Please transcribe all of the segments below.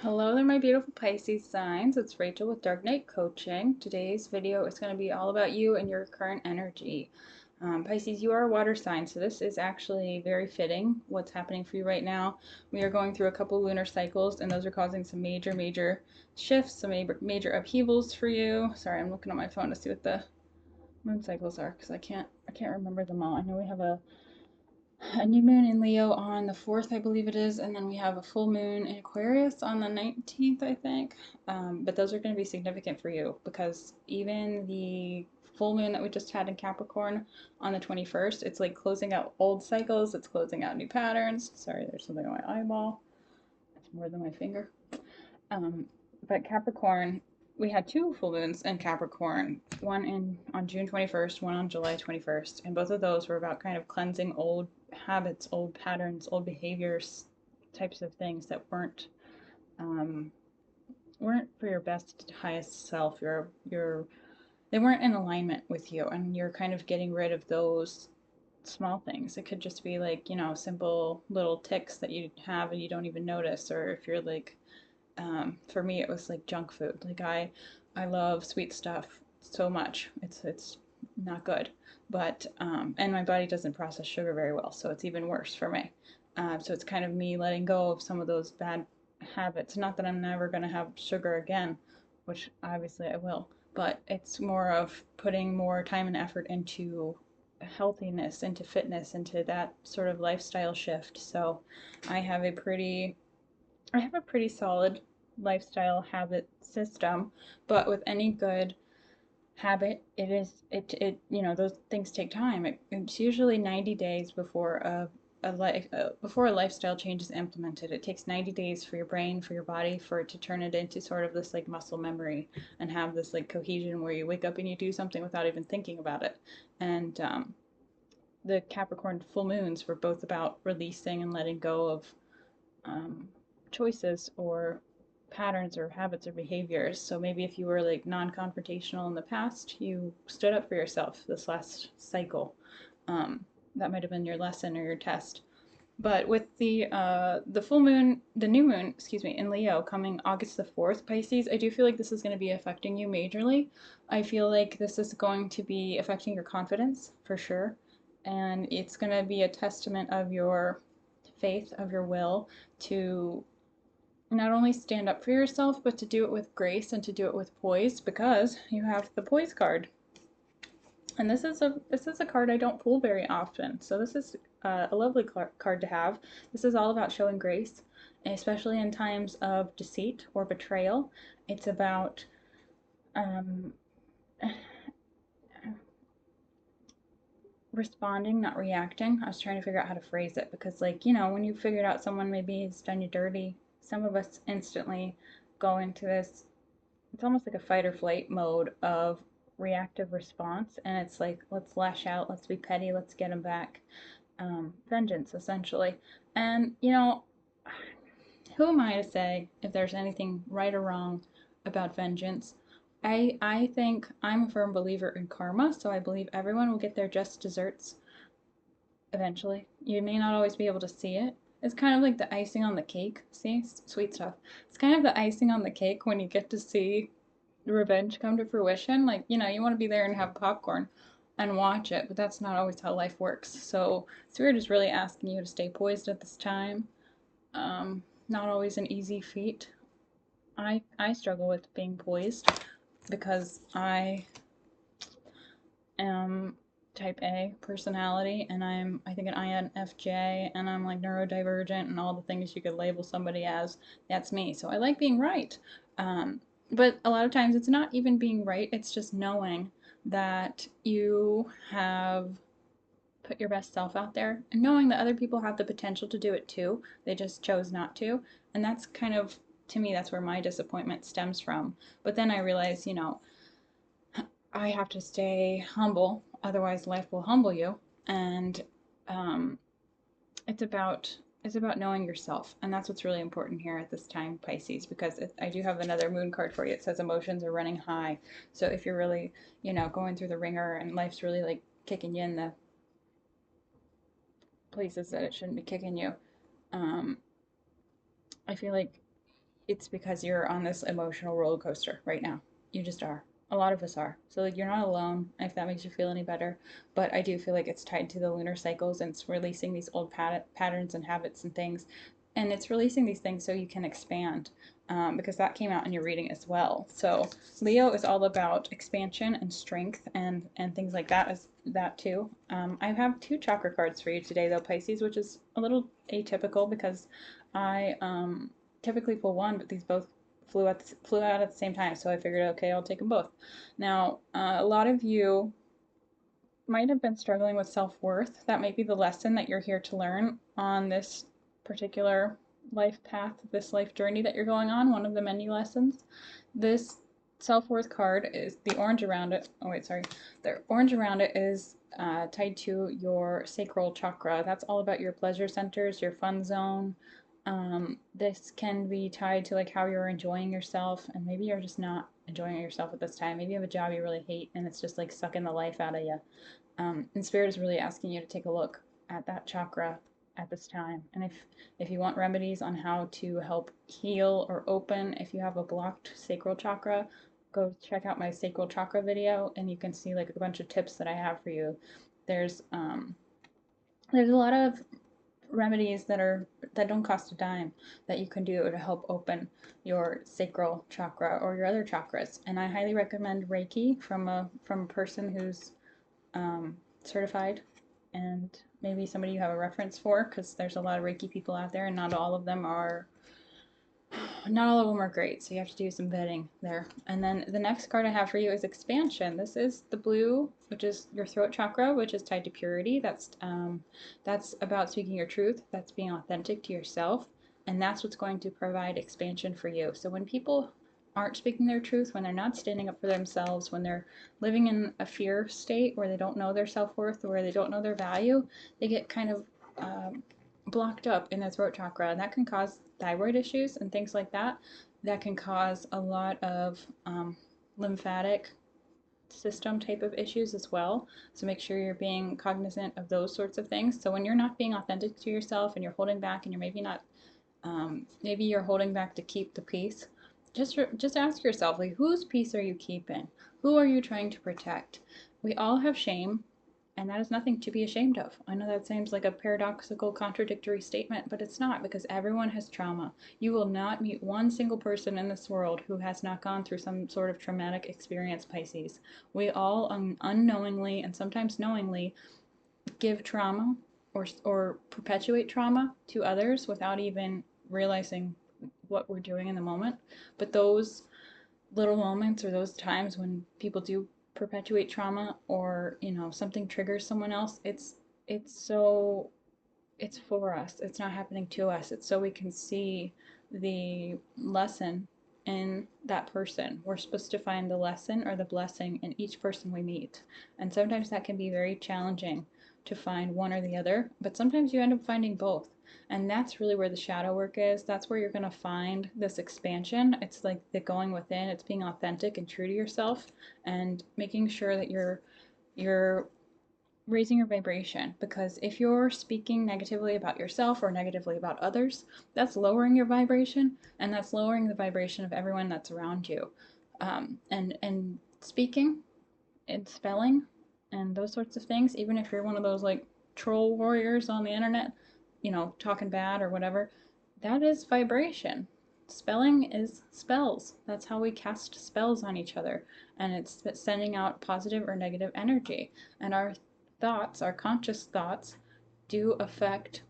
Hello there, my beautiful Pisces signs. It's Rachel with Dark Knight Coaching. Today's video is going to be all about you and your current energy. Pisces, you are a water sign, so this is actually very fitting what's happening for you right now. We are going through a couple lunar cycles, and those are causing some major shifts, some major upheavals for you. Sorry, I'm looking at my phone to see what the moon cycles are because I can't remember them all. I know we have a new moon in Leo on the 4th, I believe it is, and then we have a full moon in Aquarius on the 19th, I think. But those are going to be significant for you because even the full moon that we just had in Capricorn on the 21st, it's like closing out old cycles, it's closing out new patterns. Sorry, there's something on my eyeball. It's more than my finger. Um, but Capricorn, we had two full moons in Capricorn, one in on June 21st, one on July 21st, and both of those were about kind of cleansing old habits, old patterns, old behaviors, types of things that um, weren't for your best, highest self. They weren't in alignment with you, and you're kind of getting rid of those small things. It could just be like, simple little ticks that you have and you don't even notice, or if you're like for me, it was like junk food. Like I love sweet stuff so much. It's not good, but and my body doesn't process sugar very well, so it's even worse for me. So it's kind of me letting go of some of those bad habits. Not that I'm never going to have sugar again, which obviously I will, but it's more of putting more time and effort into healthiness, into fitness, into that sort of lifestyle shift. So I have a pretty I have a pretty solid lifestyle habit system, but with any good habit, those things take time. It's usually 90 days before before a lifestyle change is implemented. It takes 90 days for your brain, for your body, for it to turn it into sort of this like muscle memory and have this like cohesion where you wake up and you do something without even thinking about it. And the Capricorn full moons were both about releasing and letting go of um, choices or patterns or habits or behaviors. So maybe if you were like non-confrontational in the past, you stood up for yourself this last cycle. That might have been your lesson or your test. But with the full moon, the new moon, excuse me, in Leo coming August the 4th, Pisces, I do feel like this is going to be affecting you majorly. I feel like this is going to be affecting your confidence for sure. And it's going to be a testament of your faith, of your will to not only stand up for yourself, but to do it with grace and to do it with poise because you have the poise card. And this is a card I don't pull very often. So this is a lovely card to have. This is all about showing grace, especially in times of deceit or betrayal. It's about um, responding, not reacting. I was trying to figure out how to phrase it because, like, when you figured out someone maybe has done you dirty, some of us instantly go into this, it's almost like a fight or flight mode of reactive response. And it's like, let's lash out, let's be petty, let's get them back. Vengeance, essentially. And, who am I to say if there's anything right or wrong about vengeance? I think I'm a firm believer in karma, so I believe everyone will get their just desserts eventually. You may not always be able to see it. It's kind of like the icing on the cake. See, sweet stuff. It's kind of the icing on the cake when you get to see revenge come to fruition. Like, you want to be there and have popcorn and watch it, but that's not always how life works. So Spirit is really asking you to stay poised at this time. Not always an easy feat. I struggle with being poised because I am type A personality and I think an INFJ and I'm like neurodivergent and all the things you could label somebody as. That's me. So I like being right. Um, but a lot of times it's not even being right, it's just knowing that you have put your best self out there and knowing that other people have the potential to do it too. They just chose not to. And that's kind of, to me, that's where my disappointment stems from. But then I realize, I have to stay humble, otherwise life will humble you. And um, it's about knowing yourself, and that's what's really important here at this time, Pisces. Because I do have another moon card for you. It says emotions are running high. So if you're really, going through the ringer and life's really like kicking you in the places that it shouldn't be kicking you, um, I feel like it's because you're on this emotional roller coaster right now. You just are. A lot of us are. So like you're not alone if that makes you feel any better. But I do feel like it's tied to the lunar cycles and it's releasing these old patterns and habits and things. And it's releasing these things so you can expand because that came out in your reading as well. So Leo is all about expansion and strength and things like that as that too. I have two chakra cards for you today though, Pisces, which is a little atypical because I typically pull one, but these both flew out at the same time. So I figured, okay, I'll take them both. Now, a lot of you might have been struggling with self-worth. That might be the lesson that you're here to learn on this particular life path, this life journey that you're going on, one of the many lessons. This self-worth card is the orange around it. Oh wait, sorry. The orange around it is tied to your sacral chakra. That's all about your pleasure centers, your fun zone. This can be tied to like how you're enjoying yourself, and maybe you're just not enjoying yourself at this time. Maybe you have a job you really hate and it's just like sucking the life out of you. And Spirit is really asking you to take a look at that chakra at this time. And if you want remedies on how to help heal or open, if you have a blocked sacral chakra, go check out my sacral chakra video, and you can see like a bunch of tips that I have for you. There's there's a lot of remedies that don't cost a dime that you can do to help open your sacral chakra or your other chakras. And I highly recommend Reiki from a person who's certified and maybe somebody you have a reference for, because there's a lot of Reiki people out there and not all of them are great, so you have to do some vetting there. And then the next card I have for you is expansion. This is the blue, which is your throat chakra, which is tied to purity. That's about speaking your truth. That's being authentic to yourself, and that's what's going to provide expansion for you. So when people aren't speaking their truth, when they're not standing up for themselves, when they're living in a fear state where they don't know their self-worth or where they don't know their value, they get kind of blocked up in their throat chakra, and that can cause thyroid issues and things like that. That can cause a lot of lymphatic system type of issues as well. So make sure you're being cognizant of those sorts of things. So when you're not being authentic to yourself and you're holding back and you're maybe not, maybe you're holding back to keep the peace, just ask yourself, like, whose peace are you keeping? Who are you trying to protect? We all have shame, and that is nothing to be ashamed of. I know that seems like a paradoxical, contradictory statement, but it's not, because everyone has trauma. You will not meet one single person in this world who has not gone through some sort of traumatic experience, Pisces. We all unknowingly and sometimes knowingly give trauma or perpetuate trauma to others without even realizing what we're doing in the moment. But those little moments or those times when people do perpetuate trauma, or something triggers someone else, it's it's for us. It's not happening to us. It's so we can see the lesson in that person. We're supposed to find the lesson or the blessing in each person we meet, and sometimes that can be very challenging to find one or the other, but sometimes you end up finding both. And that's really where the shadow work is. That's where you're going to find this expansion. It's like the going within. It's being authentic and true to yourself, and making sure that you're raising your vibration, because if you're speaking negatively about yourself or negatively about others, that's lowering your vibration, and that's lowering the vibration of everyone that's around you. And speaking and spelling and those sorts of things, even if you're one of those like troll warriors on the internet, talking bad or whatever, that is vibration. Spelling is spells. That's how we cast spells on each other, and it's sending out positive or negative energy. And our thoughts, our conscious thoughts, do affect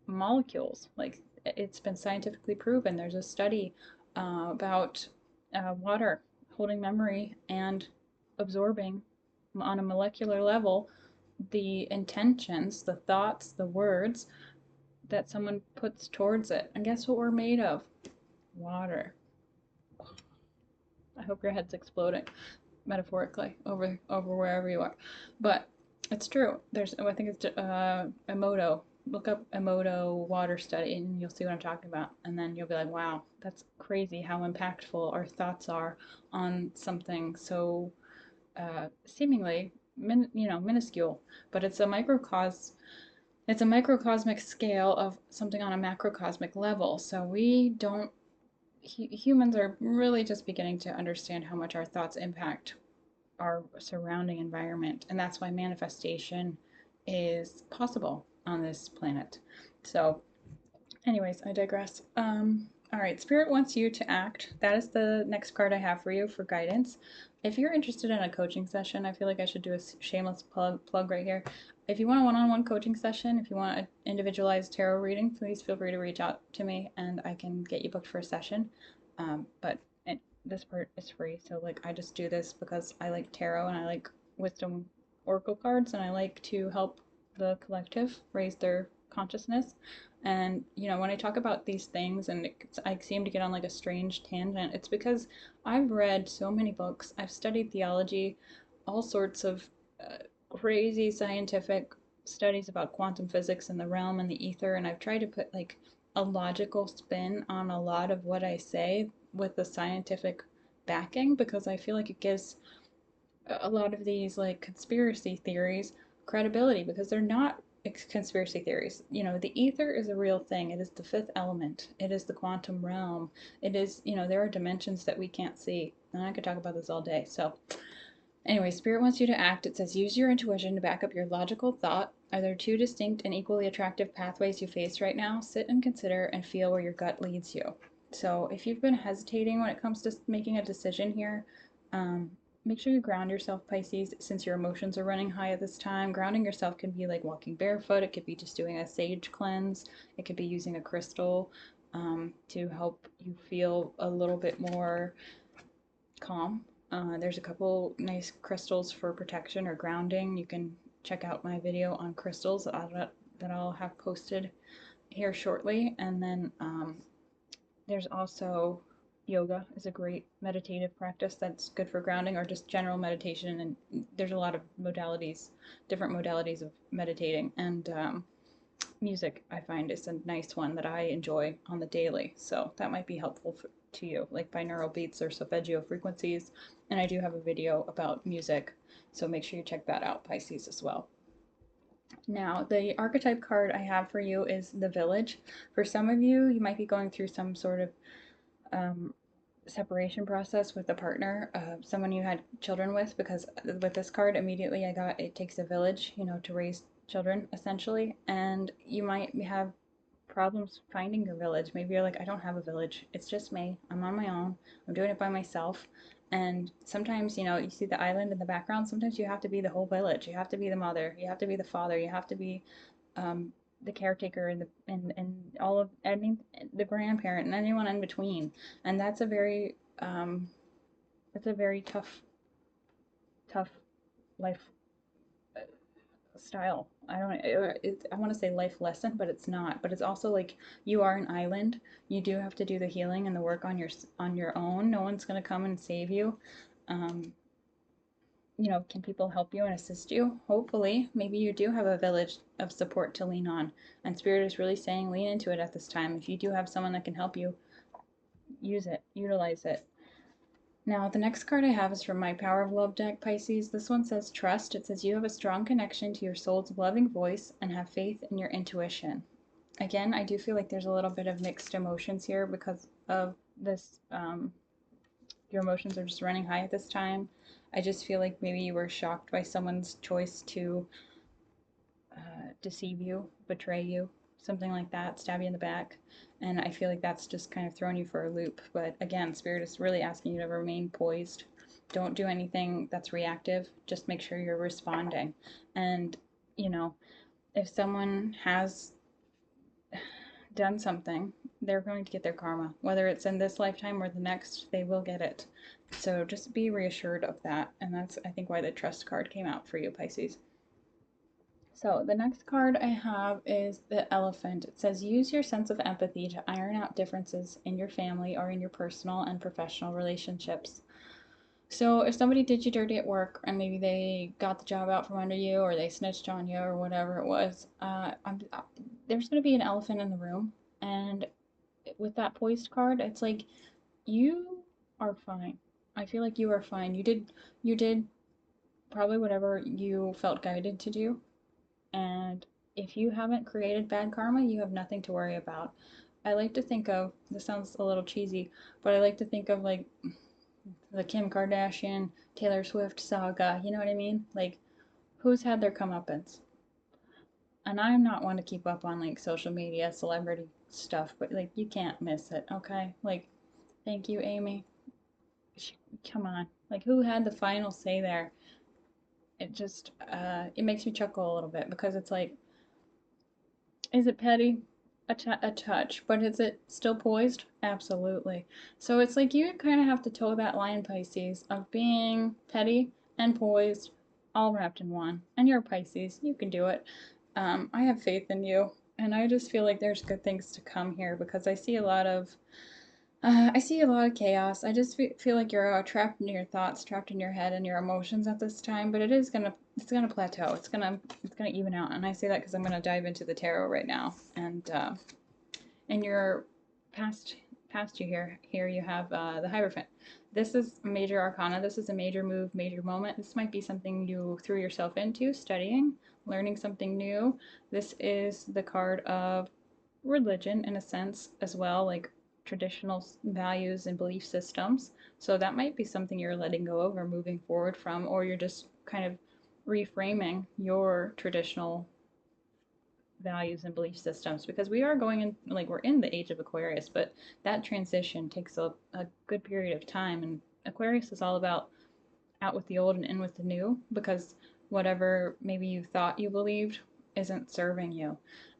molecules. Like, it's been scientifically proven. There's a study about water holding memory and absorbing on a molecular level the intentions, the thoughts, the words that someone puts towards it. And guess what we're made of? Water. I hope your head's exploding, metaphorically, over wherever you are. But it's true. I think it's Emoto. Look up Emoto water study and you'll see what I'm talking about. And then you'll be like, wow, that's crazy how impactful our thoughts are on something so seemingly minuscule. But it's a microcosmic scale of something on a macrocosmic level. So we don't humans are really just beginning to understand how much our thoughts impact our surrounding environment, and that's why manifestation is possible on this planet. So, anyways, I digress. All right, Spirit wants you to act. That is the next card I have for you for guidance. If you're interested in a coaching session, I feel like I should do a shameless plug right here. If you want a one-on-one coaching session, if you want an individualized tarot reading, please feel free to reach out to me and I can get you booked for a session. But this part is free, so like I just do this because I like tarot and I like wisdom oracle cards and I like to help the collective raise their consciousness. And when I talk about these things and I seem to get on like a strange tangent, it's because I've read so many books, I've studied theology, all sorts of uh, crazy scientific studies about quantum physics and the realm and the ether, and I've tried to put like a logical spin on a lot of what I say with the scientific backing because I feel like it gives a lot of these like conspiracy theories credibility because they're not conspiracy theories. The ether is a real thing. It is the fifth element. It is the quantum realm. It is, there are dimensions that we can't see. And I could talk about this all day. So, anyway, Spirit wants you to act. It says use your intuition to back up your logical thought. Are there two distinct and equally attractive pathways you face right now? Sit and consider and feel where your gut leads you. So, if you've been hesitating when it comes to making a decision here, um, make sure you ground yourself, Pisces, since your emotions are running high at this time. Grounding yourself can be like walking barefoot, it could be just doing a sage cleanse, it could be using a crystal to help you feel a little bit more calm. There's a couple nice crystals for protection or grounding. You can check out my video on crystals that I'll have posted here shortly. And then there's also yoga is a great meditative practice that's good for grounding or just general meditation. And there's a lot of modalities, different modalities of meditating. And music, I find, is a nice one that I enjoy on the daily. So that might be helpful to you, like binaural beats or solfeggio frequencies. And I do have a video about music. So make sure you check that out, Pisces, as well. Now, the archetype card I have for you is the Village. For some of you, you might be going through some sort of um, separation process with a partner, someone you had children with, because with this card, immediately I got it takes a village, to raise children, essentially. And you might have problems finding your village. Maybe you're like, I don't have a village. It's just me. I'm on my own. I'm doing it by myself. And sometimes, you see the island in the background. Sometimes you have to be the whole village. You have to be the mother. You have to be the father. You have to be um, the caretaker and all of the grandparent and anyone in between. And that's a very tough life style. I don't. I want to say life lesson, but it's not. But it's also like you are an island. You do have to do the healing and the work on your own. No one's gonna come and save you. Um, can people help you and assist you? Hopefully, maybe you do have a village of support to lean on. And Spirit is really saying lean into it at this time. If you do have someone that can help you, use it, utilize it. Now, the next card I have is from my Power of Love deck, Pisces. This one says trust. It says you have a strong connection to your soul's loving voice and have faith in your intuition. Again, I do feel like there's a little bit of mixed emotions here because of this. Your emotions are just running high at this time. I just feel like maybe you were shocked by someone's choice to deceive you, betray you, something like that, stab you in the back. And I feel like that's just kind of thrown you for a loop. But again, Spirit is really asking you to remain poised. Don't do anything that's reactive. Just make sure you're responding. And, if someone has done something, they're going to get their karma. Whether it's in this lifetime or the next, they will get it. So just be reassured of that. And that's, I think, why the trust card came out for you, Pisces. So the next card I have is the Elephant. It says use your sense of empathy to iron out differences in your family or in your personal and professional relationships. So if somebody did you dirty at work and maybe they got the job out from under you or they snitched on you or whatever it was, there's going to be an elephant in the room. And with that poised card, it's like you are fine. I feel like you are fine. You did probably whatever you felt guided to do. And if you haven't created bad karma, you have nothing to worry about. I like to think of, this sounds a little cheesy, but I like to think of like the Kim Kardashian, Taylor Swift saga. You know what I mean? Like, who's had their comeuppance? And I'm not one to keep up on like social media, celebrity stuff, but like, you can't miss it, okay? Like, thank you, Amy. Come on. Like, who had the final say there? It just, it makes me chuckle a little bit because it's like, is it petty? A touch, but is it still poised? Absolutely. So it's like you kind of have to toe that line, Pisces, of being petty and poised all wrapped in one. And you're a Pisces, you can do it. I have faith in you, and I just feel like there's good things to come here because I see a lot of chaos. I just feel like you're trapped in your thoughts, trapped in your head and your emotions at this time. But it's gonna plateau. It's gonna even out. And I say that because I'm gonna dive into the tarot right now. And in your past you here you have the Hierophant. This is major arcana. This is a major move, major moment. This might be something you threw yourself into, studying, learning something new. This is the card of religion in a sense as well, like traditional values and belief systems. So that might be something you're letting go of or moving forward from, or you're just kind of reframing your traditional values and belief systems because we are going in, like, we're in the age of Aquarius, but that transition takes a good period of time. And Aquarius is all about out with the old and in with the new because whatever maybe you thought you believed isn't serving you.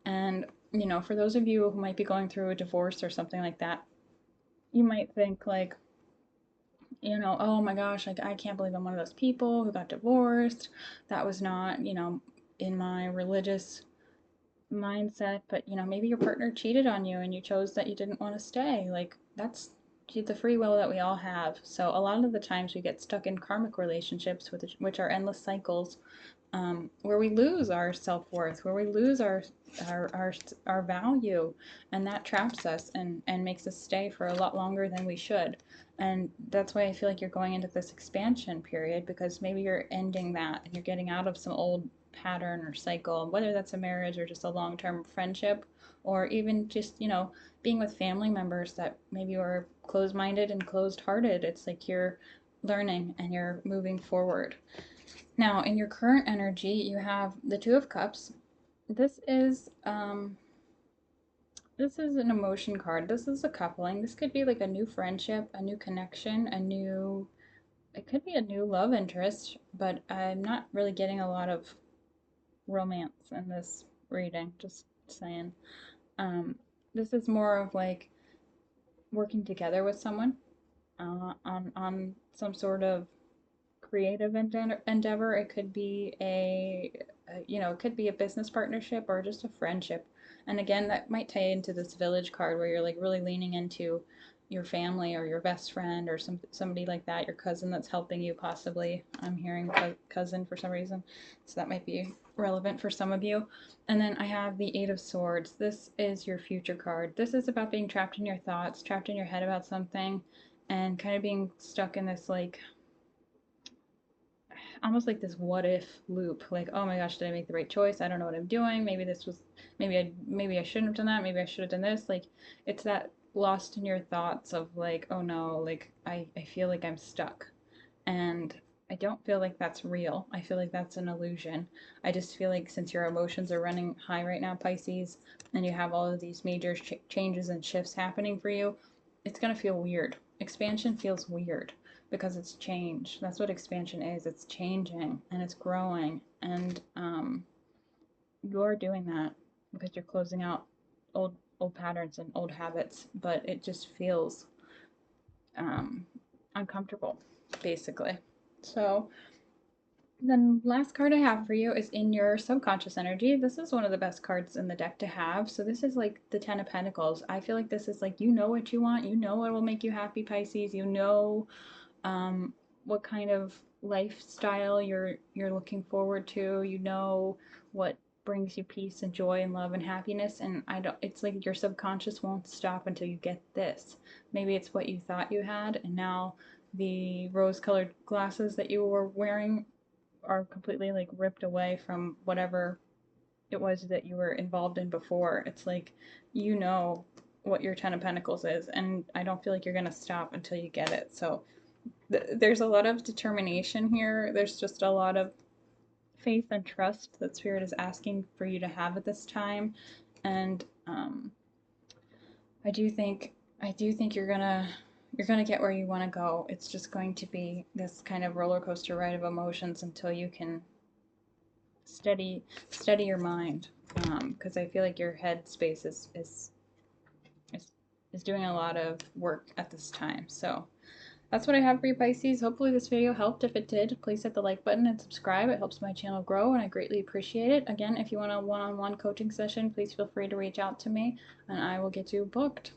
And, you know, for those of you who might be going through a divorce or something like that, you might think, like, you know, oh my gosh, like, I can't believe I'm one of those people who got divorced. That was not, you know, in my religious mindset. But, you know, maybe your partner cheated on you and you chose that you didn't want to stay. Like, that's the free will that we all have. So a lot of the times we get stuck in karmic relationships, which are endless cycles, where we lose our self-worth, where we lose our, our our value, and that traps us and makes us stay for a lot longer than we should. And that's why I feel like you're going into this expansion period because maybe you're ending that and you're getting out of some old pattern or cycle, whether that's a marriage or just a long-term friendship, or even just, you know, being with family members that maybe were closed-minded and closed-hearted. It's like you're learning and you're moving forward. Now, in your current energy, you have the Two of Cups. This is um this is an emotion card. This is a coupling. This could be like a new friendship, a new connection, it could be a new love interest, but I'm not really getting a lot of romance in this reading, just saying. Um this is more of like working together with someone on some sort of creative endeavor. It could be you know, it could be a business partnership or just a friendship. And again, that might tie into this village card where you're like really leaning into your family or your best friend or somebody like that, your cousin that's helping you possibly. I'm hearing cousin for some reason, so that might be relevant for some of you. And then I have the Eight of Swords. This is your future card. This is about being trapped in your thoughts, trapped in your head about something, and kind of being stuck in this like almost like this what if loop, like, oh my gosh, did I make the right choice? I don't know what I'm doing. Maybe I shouldn't have done that. Maybe I should have done this. Like, it's that lost in your thoughts of like, oh no, like I feel like I'm stuck. And I don't feel like that's real. I feel like that's an illusion. I just feel like since your emotions are running high right now, Pisces, and you have all of these major changes and shifts happening for you, it's going to feel weird. Expansion feels weird because it's change. That's what expansion is. It's changing and it's growing. And you're doing that because you're closing out old patterns and old habits, but it just feels um, uncomfortable, basically. So then last card I have for you is in your subconscious energy. This is one of the best cards in the deck to have. So this is like the Ten of Pentacles. I feel like this is like, you know what you want, you know what will make you happy, Pisces. You know what kind of lifestyle you're looking forward to. You know what brings you peace and joy and love and happiness. And I don't. It's like your subconscious won't stop until you get this. Maybe it's what you thought you had, and now the rose-colored glasses that you were wearing are completely like ripped away from whatever it was that you were involved in before. It's like, you know what your Ten of Pentacles is, and I don't feel like you're going to stop until you get it. So there's a lot of determination here. There's just a lot of faith and trust that Spirit is asking for you to have at this time. And I do think you're gonna get where you want to go. It's just going to be this kind of roller coaster ride of emotions until you can steady your mind. Because I feel like your head space is doing a lot of work at this time. So that's what I have for you, Pisces. Hopefully this video helped. If it did, please hit the like button and subscribe. It helps my channel grow, and I greatly appreciate it. Again, if you want a one-on-one coaching session, please feel free to reach out to me, and I will get you booked.